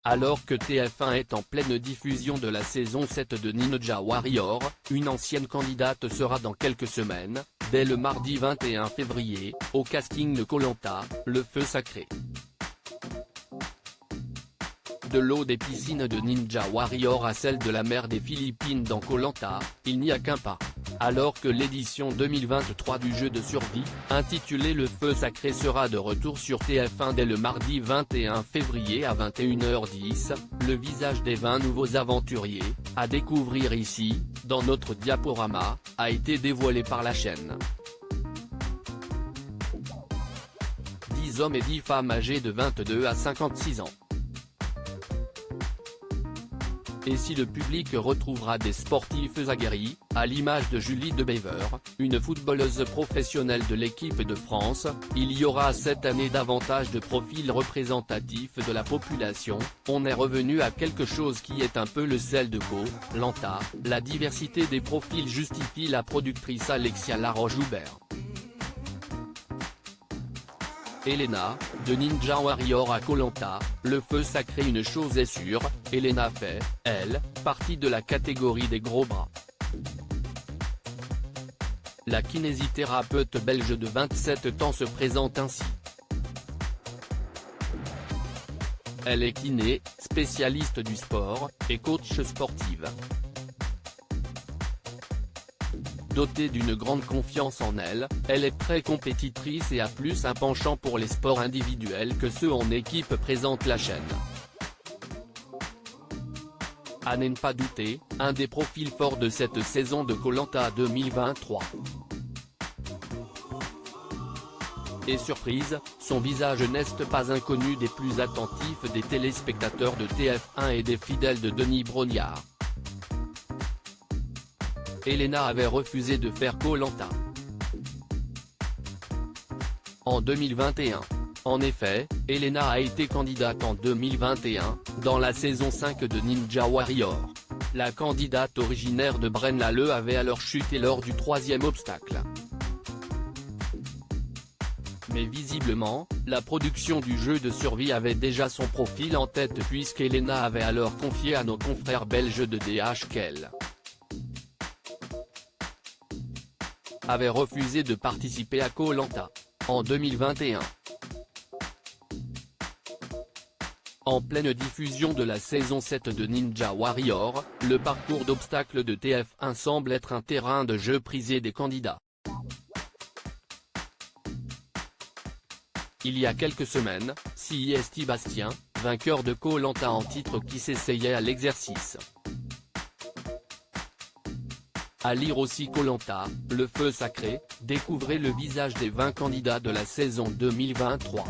Alors que TF1 est en pleine diffusion de la saison 7 de Ninja Warrior, une ancienne candidate sera dans quelques semaines, dès le mardi 21 février, au casting de Koh Lanta, le feu sacré. De l'eau des piscines de Ninja Warrior à celle de la mer des Philippines dans Koh Lanta, il n'y a qu'un pas. Alors que l'édition 2023 du jeu de survie, intitulé Le Feu Sacré sera de retour sur TF1 dès le mardi 21 février à 21h10, le visage des 20 nouveaux aventuriers, à découvrir ici, dans notre diaporama, a été dévoilé par la chaîne. 10 hommes et 10 femmes âgés de 22 à 56 ans. Et si le public retrouvera des sportifs aguerris, à l'image de Julie de Bever, une footballeuse professionnelle de l'équipe de France, il y aura cette année davantage de profils représentatifs de la population. On est revenu à quelque chose qui est un peu le sel de Koh Lanta, la diversité des profils justifie la productrice Alexia Laroche-Joubert. Elena, de Ninja Warrior à Koh Lanta, le feu sacré. Une chose est sûre, Elena fait, elle, partie de la catégorie des gros bras. La kinésithérapeute belge de 27 ans se présente ainsi. Elle est kiné, spécialiste du sport, et coach sportive. Dotée d'une grande confiance en elle, elle est très compétitrice et a plus un penchant pour les sports individuels que ceux en équipe, présente la chaîne. À n'en pas douter, un des profils forts de cette saison de Koh Lanta 2023. Et surprise, son visage n'est pas inconnu des plus attentifs des téléspectateurs de TF1 et des fidèles de Denis Brognard. Elena avait refusé de faire Koh Lanta en 2021. En effet, Elena a été candidate en 2021, dans la saison 5 de Ninja Warrior. La candidate originaire de Braine-l'Alleud avait alors chuté lors du 3e obstacle. Mais visiblement, la production du jeu de survie avait déjà son profil en tête, puisqu'Elena avait alors confié à nos confrères belges de DH qu'elle avait refusé de participer à Koh Lanta en 2021. En pleine diffusion de la saison 7 de Ninja Warrior, le parcours d'obstacles de TF1 semble être un terrain de jeu prisé des candidats. Il y a quelques semaines, CIST Bastien, vainqueur de Koh Lanta en titre, qui s'essayait à l'exercice. À lire aussi Koh Lanta, le feu sacré, découvrez le visage des 20 candidats de la saison 2023.